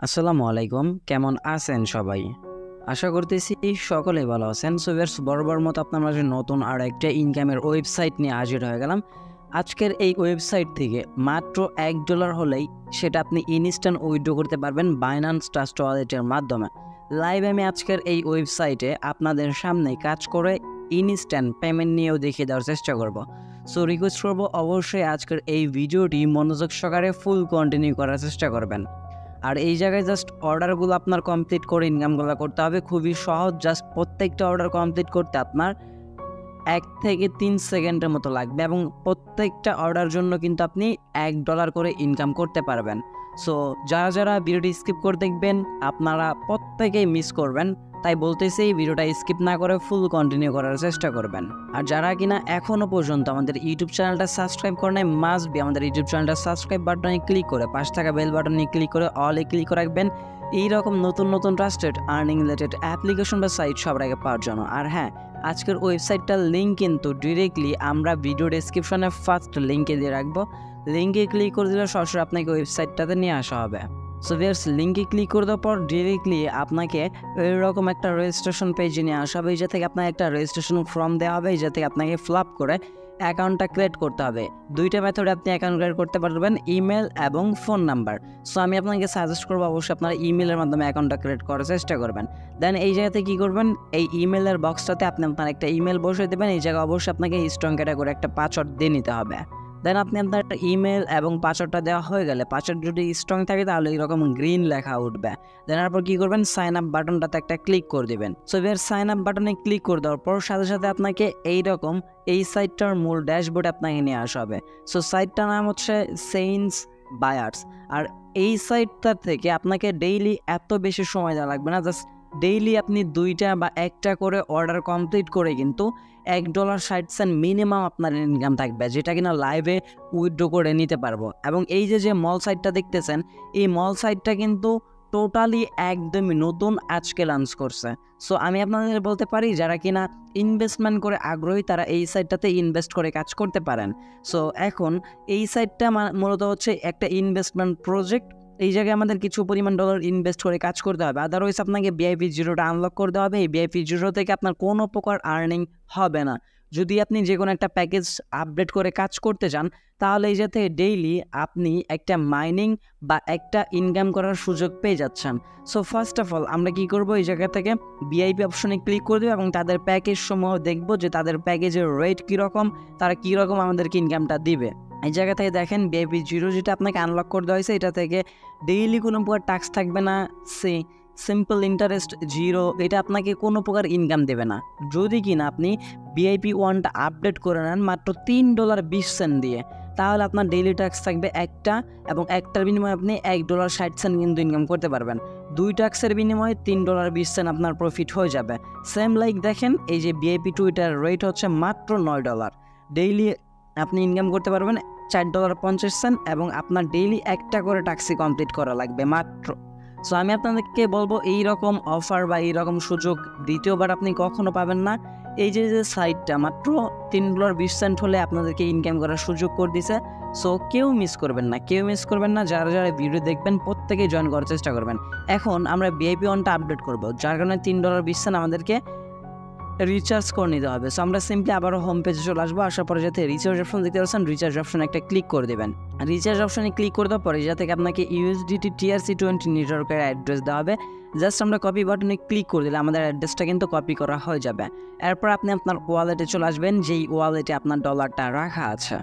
আসসালামু আলাইকুম, কেমন আছেন সবাই? আশা করতেছি সকলেই ভালো আছেন। সো ভিউয়ার্স, বরাবর মতো আপনার মাঝে নতুন আর একটা ইনকামের ওয়েবসাইট নিয়ে হাজির হয়ে গেলাম। আজকের এই ওয়েবসাইট থেকে মাত্র $1 হলেই সেটা আপনি ইনস্ট্যান্ট উইথড্র করতে পারবেন বাইন্যান্স ট্রাস্ট ওয়ালেটের মাধ্যমে। লাইভ আমি আজকের এই ওয়েবসাইটে আপনাদের সামনে কাজ করে ইনস্ট্যান্ট পেমেন্ট নিয়েও দেখিয়ে দেওয়ার চেষ্টা করব। সো রিকোয়েস্ট করবো অবশ্যই আজকের এই ভিডিওটি মনোযোগ সহকারে ফুল কন্টিনিউ করার চেষ্টা করবেন। আর এই জায়গায় জাস্ট অর্ডারগুলো আপনার কমপ্লিট করে ইনকামগুলো করতে হবে। খুবই সহজ, জাস্ট প্রত্যেকটা অর্ডার কমপ্লিট করতে আপনার 1 থেকে 3 সেকেন্ডের মতো লাগবে এবং প্রত্যেকটা অর্ডার জন্য কিন্তু আপনি $1 করে ইনকাম করতে পারবেন। সো যারা ভিডিওটি স্কিপ করে দেখবেন আপনারা প্রত্যেকেই মিস করবেন, তাই বলতেছি ভিডিওটা স্কিপ না করে ফুল কন্টিনিউ করার চেষ্টা করবেন। আর যারা কিনা এখনও পর্যন্ত আমাদের ইউটিউব চ্যানেলটা সাবস্ক্রাইব করে নাই, মাস্ট বি আমাদের ইউটিউব চ্যানেলটা সাবস্ক্রাইব বাটনে ক্লিক করে পাশে থাকা বেল বাটনে ক্লিক করে অলে ক্লিক করে রাখবেন এইরকম নতুন ট্রাস্টেড আর্নিং রিলেটেড অ্যাপ্লিকেশন বা সাইট সবার আগে পাওয়ার জন্য। আর হ্যাঁ, আজকের ওয়েবসাইটটার লিঙ্ক কিন্তু ডিরেক্টলি আমরা ভিডিও ডেসক্রিপশনে ফার্স্ট লিঙ্কে দিয়ে রাখবো। লিঙ্কে ক্লিক করে দিলে সরাসরি আপনাকে ওয়েবসাইটটাতে নিয়ে আসা হবে। সো ভিউয়ার্স, লিঙ্কে ক্লিক করে দেওয়ার পর ডিরেক্টলি আপনাকে এরকম একটা রেজিস্ট্রেশন পেজে নিয়ে আসা হবে। এই থেকে আপনাকে একটা রেজিস্ট্রেশন ফর্ম দেওয়া হবে, এই থেকে আপনাকে ফিল আপ করে অ্যাকাউন্টটা ক্রিয়েট করতে হবে। দুইটা মেথডে আপনি অ্যাকাউন্ট ক্রিয়েট করতে পারবেন, ইমেল এবং ফোন নাম্বার। সো আমি আপনাকে সাজেস্ট করবো অবশ্যই আপনার ইমেলের মাধ্যমে অ্যাকাউন্টটা ক্রিয়েট করার চেষ্টা করবেন। দেন এই জায়গাতে কী করবেন, এই ইমেলের বক্সটাতে আপনি আপনার একটা ইমেল বসিয়ে দেবেন। এই জায়গায় অবশ্যই আপনাকে স্ট্রং ক্যাটাগরি একটা পাসওয়ার্ড দিয়ে নিতে হবে। দেন আপনি আপনার ইমেল এবং পাসওয়ার্ডটা দেওয়া হয়ে গেলে, পাসওয়ার্ড যদি স্ট্রং থাকে তাহলে এরকম গ্রিন লেখা উঠবে। দেন তারপর কী করবেন, সাইন আপ বাটনটাতে একটা ক্লিক করে দেবেন। সো এবার সাইন আপ বাটনে ক্লিক করে দেওয়ার পর সাথে সাথে আপনাকে এইরকম এই সাইটটার মূল ড্যাশবোর্ডে আপনাকে নিয়ে আসা হবে। সো সাইটটার নাম হচ্ছে সেইন্স বায়ার্স। আর এই সাইটটার থেকে আপনাকে ডেইলি এত বেশি সময় দেওয়া লাগবে না, জাস্ট ডেইলি আপনি 2টা বা 1টা করে অর্ডার কমপ্লিট করে কিন্তু $1.60 মিনিমাম আপনার ইনকাম থাকবে, যেটা কিনা লাইভে উইথড্র করে নিতে পারবো। এবং এই যে মল সাইটটা দেখতেছেন, এই মল সাইটটা কিন্তু টোটালি একদমই নতুন, আজকে লঞ্চ করছে। সো আমি আপনাদের বলতে পারি যারা কিনা ইনভেস্টমেন্ট করে আগ্রহী তারা এই সাইটটাতে ইনভেস্ট করে কাজ করতে পারেন। সো এখন এই সাইটটা মূলত হচ্ছে একটা ইনভেস্টমেন্ট প্রজেক্ট। এই জায়গায় আমাদের কিছু পরিমাণ ডলার ইনভেস্ট করে কাজ করতে হবে, আদারওয়াইজ আপনাকে ভিআইপি জিরোটা আনলক করতে হবে। এই ভিআইপি জিরো থেকে আপনার কোনো প্রকার আর্নিং হবে না। যদি আপনি যে কোনো একটা প্যাকেজ আপডেট করে কাজ করতে চান তাহলে এই যাতে ডেইলি আপনি একটা মাইনিং বা একটা ইনকাম করার সুযোগ পেয়ে যাচ্ছেন। সো ফার্স্ট অফ অল আমরা কি করব, এই জায়গা থেকে ভিআইপি অপশনে ক্লিক করে দেবো এবং তাদের প্যাকেজ সমূহ দেখবো যে তাদের প্যাকেজের রেট কীরকম, তারা কীরকম আমাদেরকে ইনকামটা দিবে। এই জায়গা থেকে দেখেন ভিআইপি জিরো যেটা আপনাকে আনলক করে দেওয়া হয়েছে, এটা থেকে ডেইলি কোনো প্রকার ট্যাক্স থাকবে না। সিম্পল ইন্টারেস্ট জিরো, এটা আপনাকে কোনো প্রকার ইনকাম দেবে না যদি কিনা আপনি ভিআইপি 1টা আপডেট করে নেন মাত্র $3.20 দিয়ে। তাহলে আপনার ডেইলি ট্যাক্স থাকবে একটা, এবং একটার বিনিময়ে আপনি $1.60 কিন্তু ইনকাম করতে পারবেন। 2 ট্যাক্সের বিনিময়ে $3.20 আপনার প্রফিট হয়ে যাবে। সেম লাইক দেখেন এই যে ভিআইপি 2, এটার রেট হচ্ছে মাত্র $9। ডেইলি আপনি ইনকাম করতে পারবেন $4.50 এবং আপনার ডেইলি একটা করে ট্যাক্সি কমপ্লিট করা লাগবে মাত্র। সো আমি আপনাদেরকে বলবো এই রকম অফার বা এই রকম সুযোগ দ্বিতীয়বার আপনি কখনো পাবেন না। এই যে সাইটটা মাত্র $3.20 হলে আপনাদেরকে ইনকাম করার সুযোগ করে দিছে। সো কেউ মিস করবেন না, যারা ভিডিও দেখবেন প্রত্যেকেই জয়েন করার চেষ্টা করবেন। এখন আমরা ভিআইপি 1টা আপডেট করবো, যার কারণে $3.20 আমাদেরকে রিচার্জ করে নিতে হবে। সো আমরা সিম্পলি আবারও হোম পেজে চলে আসবো। আসার পরে যাতে রিচার্জ অপশন দেখতে পাচ্ছেন, রিচার্জ অপশনে একটা ক্লিক করে দেবেন। রিচার্জ অপশনে ক্লিক করে দেওয়ার পরে যাতে আপনাকে USDT TRC20 নেটওয়ার্কের অ্যাড্রেস দেওয়া হবে। জাস্ট আমরা কপি বাটনে ক্লিক করে দিলে আমাদের অ্যাড্রেসটা কিন্তু কপি করা হয়ে যাবে। এরপর আপনি আপনার ওয়ালেটে চলে আসবেন, যেই ওয়ালেটে আপনার ডলারটা রাখা আছে।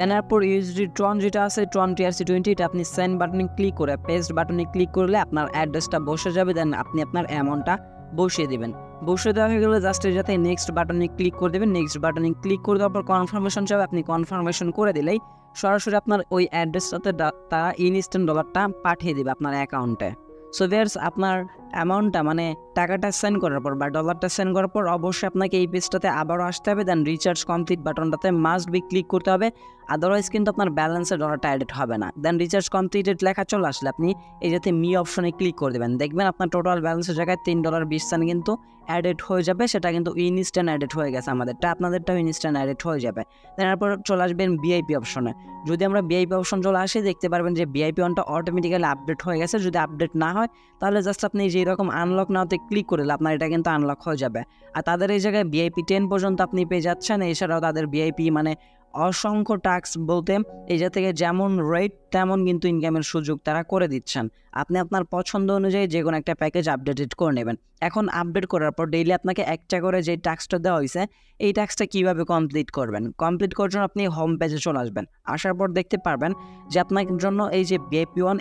এরপর USD ট্রন যেটা আছে, ট্রন TRC20, এটা আপনি সেন্ড বাটনে ক্লিক করে পেস্ট বাটনে ক্লিক করলে আপনার অ্যাড্রেসটা বসে যাবে। দেন আপনি আপনার অ্যামাউন্টটা বসিয়ে দেবেন। বসিয়ে দেওয়া হয়ে গেলে জাস্ট যাতে নেক্সট বাটনে ক্লিক করে দেবেন। নেক্সট বাটনে ক্লিক করে দেওয়ার পর কনফার্মেশন চাবে, আপনি কনফার্মেশন করে দিলেই সরাসরি আপনার ওই অ্যাড্রেসটাতে তারা ইনস্ট্যান্ট ডলারটা পাঠিয়ে দেবে আপনার অ্যাকাউন্টে। সো ভিউয়ার্স, আপনার অ্যামাউন্টটা মানে টাকাটা সেন্ড করার পর বা ডলারটা সেন্ড করার পর অবশ্যই আপনাকে এই পেজটাতে আবারও আসতে হবে, দেন রিচার্জ কমপ্লিট বাটনটাতে মাস্ট বি ক্লিক করতে হবে, আদারওয়াইজ কিন্তু আপনার ব্যালেন্সে ডলারটা অ্যাডেড হবে না। দেন রিচার্জ কমপ্লিটেড লেখা চলে আসলে আপনি এই যাতে মি অপশনে ক্লিক করে দেবেন, দেখবেন আপনার টোটাল ব্যালেন্সের জায়গায় $3.20 কিন্তু অ্যাডেড হয়ে যাবে, সেটা কিন্তু ইনস্ট্যান্ট অ্যাডেড হয়ে গেছে, আমাদেরটা আপনাদেরটাও ইনস্ট্যান্ট অ্যাডেড হয়ে যাবে। তারপর চলে আসবেন ভিআইপি অপশনে, যদি আমরা ভিআইপি অপশন চলে আসি দেখতে পারবেন যে ভিআইপি অনটা অটোমেটিক্যালি আপডেট হয়ে গেছে। যদি আপডেট না হয় তাহলে জাস্ট আপনি যেই রকম আনলক নাওতে ক্লিক করলে আপনার এটা কিন্তু আনলক হয়ে যাবে। আর তাদের এই জায়গায় ভিআইপি 10 পর্যন্ত আপনি পেয়ে যাচ্ছেন। এছাড়াও তাদের ভিআইপি মানে অসংখ্য টাস্ক বলতে এই জায়গা থেকে যেমন রেট তেমন কিন্তু ইনকামের সুযোগ তারা করে দিচ্ছেন। আপনি আপনার পছন্দ অনুযায়ী যে কোনো একটা প্যাকেজ আপডেটেড করে নেবেন। এখন আপডেট করার পর ডেইলি আপনাকে একটা করে যে টাস্কটা দেওয়া হয়েছে এই টাস্কটা কীভাবে কমপ্লিট করবেন, কমপ্লিট করার জন্য আপনি হোম পেজে চলে আসবেন। আসার পর দেখতে পারবেন যে আপনার জন্য এই যে ভিআইপি ওয়ান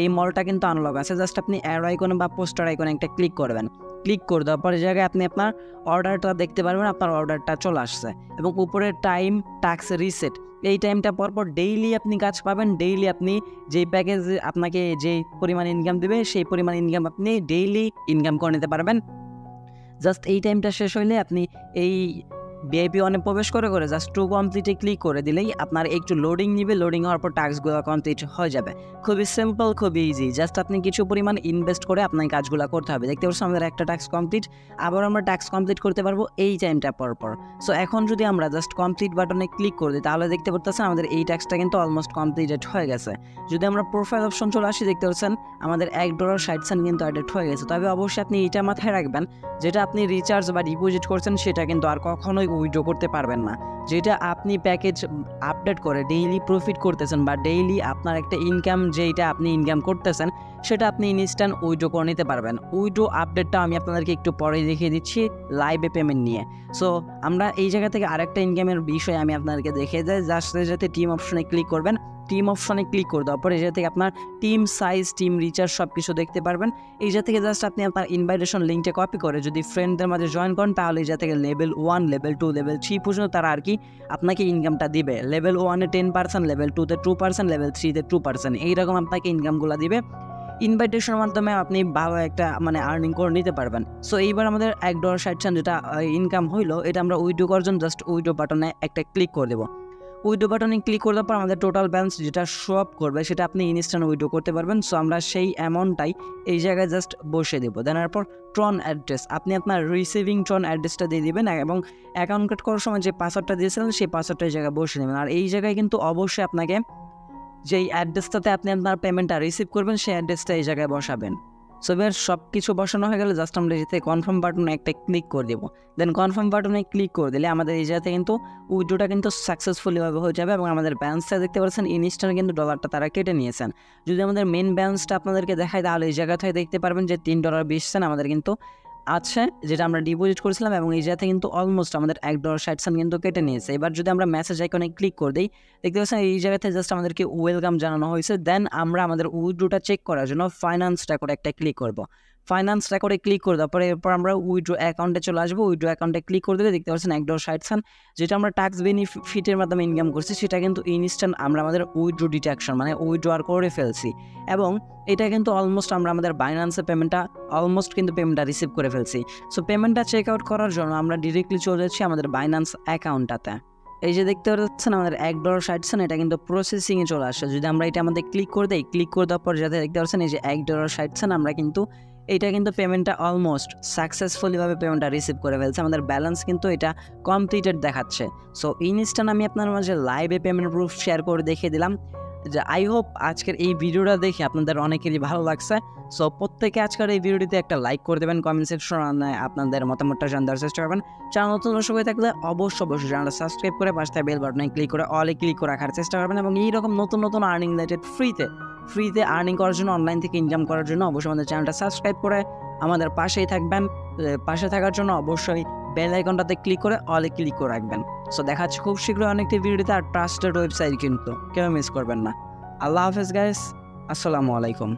এই মলটা কিন্তু আনলক আছে। জাস্ট আপনি অ্যারো আইকনে বা পোস্টার আইকনে একটা ক্লিক করবেন, ক্লিক করে দেওয়ার পর জায়গায় আপনি আপনার অর্ডারটা দেখতে পারবেন, আপনার অর্ডারটা চলে আসছে এবং উপরে টাইম টাস্ক রিসেট এই টাইমটা পরপর ডেইলি আপনি কাজ পাবেন। ডেইলি আপনি যেই প্যাকেজ আপনাকে যেই পরিমাণ ইনকাম দেবে সেই পরিমাণ ইনকাম আপনি ডেইলি ইনকাম করে নিতে পারবেন। জাস্ট এই টাইমটা শেষ হইলে আপনি এই ভিআইপি ওয়ানে প্রবেশ করে জাস্ট টু কমপ্লিটে ক্লিক করে দিলেই আপনার একটু লোডিং নিবে, লোডিং হওয়ার পর টাস্কগুলো কমপ্লিট হয়ে যাবে। খুবই সিম্পল, খুবই ইজি, জাস্ট আপনি কিছু পরিমাণ ইনভেস্ট করে আপনার কাজগুলো করতে হবে। দেখতে পাচ্ছেন আমাদের একটা টাস্ক কমপ্লিট, আবার আমরা টাস্ক কমপ্লিট করতে পারবো এই টাইমটা পর। সো এখন যদি আমরা জাস্ট কমপ্লিট বাটনে ক্লিক করে দিই তাহলে দেখতে পাচ্ছেন আমাদের এই টাস্কটা কিন্তু অলমোস্ট কমপ্লিটেড হয়ে গেছে। যদি আমরা প্রোফাইল অপশন চলে আসি দেখতে পাচ্ছেন আমাদের $1.60 কিন্তু অ্যাডেড হয়ে গেছে। তবে অবশ্যই আপনি এটা মাথায় রাখবেন যেটা আপনি রিচার্জ বা ডিপোজিট করছেন সেটা কিন্তু আর কখনোই উইথড্র করতে পারবেন না। যেটা আপনি প্যাকেজ আপডেট করে ডেইলি প্রফিট করতেছেন বা ডেইলি আপনার একটা ইনকাম যেটা আপনি ইনকাম করতেছেন সেটা আপনি ইনস্ট্যান্ট উইথড্র করে নিতে পারবেন। উইথড্র আপডেটটা আমি আপনাদেরকে একটু পরে দেখিয়ে দিচ্ছি লাইভে পেমেন্ট নিয়ে। সো আমরা এই জায়গা থেকে আরেকটা ইনকামের বিষয় আমি আপনাদেরকে দেখিয়ে দেয়, জাস্ট যাতে টিম অপশনে ক্লিক করবেন, টিম অপশনে ক্লিক করে দেওয়ার পর এই জায়গা থেকে আপনার টিম সাইজ, টিম রিচার্জ সব কিছু দেখতে পারবেন। এই জায়গা থেকে জাস্ট আপনি আপনার ইনভাইটেশন লিঙ্কটা কপি করে যদি ফ্রেন্ডদের মাঝে জয়েন করেন তাহলে এই জায়গা থেকে লেভেল 1, লেভেল 2, লেভেল 3 পর্যন্ত তারা আর কি আপনাকে ইনকামটা দিবে। লেভেল 1-এ 10%, লেভেল 2-তে 2%, লেভেল 3-তে 2%, এইরকম আপনাকে ইনকামগুলো দিবে। ইনভাইটেশনের মাধ্যমে আপনি ভালো একটা মানে আর্নিং করে নিতে পারবেন। সো এইবার আমাদের $1.60 যেটা ইনকাম হইলো এটা আমরা উইথড্র করার জন্য জাস্ট উইথড্র বাটনে একটা ক্লিক করে দেবো। উইথড্র বাটনে ক্লিক করার পর আমাদের টোটাল ব্যালেন্স যেটা শো আপ করবে সেটা আপনি ইনস্ট্যান্ট উইথড্র করতে পারবেন। সো আমরা সেই অ্যামাউন্টটাই এই জায়গায় জাস্ট বসিয়ে দেবো। দেন এরপর ট্রন অ্যাড্রেস আপনি আপনার রিসিভিং ট্রন অ্যাড্রেসটা দিয়ে দিবেন এবং অ্যাকাউন্ট কার্ড করার সময় যে পাসওয়ার্ডটা দিয়েছিলেন সেই পাসওয়ার্ডটা এই জায়গায় বসিয়ে দেবেন। আর এই জায়গায় কিন্তু অবশ্যই আপনাকে যেই অ্যাড্রেসটাতে আপনি আপনার পেমেন্টটা রিসিভ করবেন সেই অ্যাড্রেসটা এই জায়গায় বসাবেন। সো এবার সব কিছু বসানো হয়ে গেলে জাস্ট আমরা যেতে কনফার্ম বাটনে একটা ক্লিক করে দেবো। দেন কনফার্ম বাটনে ক্লিক করে দিলে আমাদের এই জায়গাতে কিন্তু উইথড্রটা কিন্তু সাকসেসফুলিভাবে হয়ে যাবে এবং আমাদের ব্যালেন্সটা দেখতে পাচ্ছেন ইনস্ট্যান্ট কিন্তু ডলারটা তারা কেটে নিয়েছেন। যদি আমাদের মেন ব্যালেন্সটা আপনাদেরকে দেখায় তাহলে এই জায়গা থেকে দেখতে পারবেন যে $3.20 আমাদের কিন্তু আছে যেটা আমরা ডিপোজিট করেছিলাম এবং এই জায়গাতে কিন্তু অলমোস্ট আমাদের $1.60 কিন্তু কেটে নিয়েছে। এবার যদি আমরা মেসেজ আইকনে ক্লিক করে দিই দেখতে পাচ্ছেন এই জায়গাতে জাস্ট আমাদেরকে ওয়েলকাম জানানো হয়েছে। দেন আমরা আমাদের উইথড্রটা চেক করার জন্য ফাইন্যান্সটা করে একটা ক্লিক করব। ফাইন্যান্সটা করে ক্লিক করে দেওয়ার পরে এরপর আমরা উইথড্র অ্যাকাউন্টে চলে আসবো। উইথড্র অ্যাকাউন্টে ক্লিক করে দিলে দেখতে পাচ্ছেন $1.60 যেটা আমরা ট্যাক্স বেনিফিটের মাধ্যমে ইনকাম করছি সেটা কিন্তু ইনস্ট্যান্ট আমরা আমাদের উইথড্র ডিটেকশন মানে উইথড্র করে ফেলছি এবং এটা কিন্তু অলমোস্ট আমরা আমাদের বাইন্যান্সের পেমেন্টটা পেমেন্টটা রিসিভ করে ফেলছি। সো পেমেন্টটা চেক আউট করার জন্য আমরা ডিরেক্টলি চলে যাচ্ছি আমাদের বাইন্যান্স অ্যাকাউন্টটাতে। এই যে দেখতে পাচ্ছেন আমাদের $1.60 এটা কিন্তু প্রসেসিংয়ে চলে আসছে। যদি আমরা এটা আমাদের ক্লিক করে দিই, ক্লিক করে দেওয়ার পর যাতে দেখতে পাচ্ছেন এই যে $1.60 আমরা কিন্তু এটা কিন্তু পেমেন্টটা অলমোস্ট সাকসেসফুলিভাবে পেমেন্টটা রিসিভ করে ফেলছে। আমাদের ব্যালেন্স কিন্তু এটা কমপ্লিটেড দেখাচ্ছে। সো ইনস্ট্যান্ট আমি আপনার মাঝে লাইভে পেমেন্ট প্রুফ শেয়ার করে দেখিয়ে দিলাম। যে আই হোপ আজকের এই ভিডিওটা দেখে আপনাদের অনেকেরই ভালো লাগছে। সো প্রত্যেকে আজকের এই ভিডিওটিতে একটা লাইক করে দেবেন, কমেন্ট সেকশনে আপনাদের মতামতটা জানার চেষ্টা করবেন। চ্যানেল নতুন দর্শক হয়ে থাকলে অবশ্যই চ্যানেলটা সাবস্ক্রাইব করে পাশে বেল বাটনে ক্লিক করে অলে ক্লিক করে রাখার চেষ্টা করবেন এবং এইরকম নতুন আর্নিং রিলেটেড ফ্রিতে আর্নিং করার জন্য অনলাইন থেকে ইনকাম করার জন্য অবশ্যই আমাদের চ্যানেলটা সাবস্ক্রাইব করে আমাদের পাশেই থাকবেন। পাশে থাকার জন্য অবশ্যই বেল আইকনটাতে ক্লিক করে অলে ক্লিক করে রাখবেন। সো দেখা হচ্ছে খুব শীঘ্রই অনেকটি ভিডিওতে আর ট্রাস্টেড ওয়েবসাইট কিন্তু কেউ মিস করবেন না। আল্লাহ হাফেজ গাইস, আসসালামু আলাইকুম।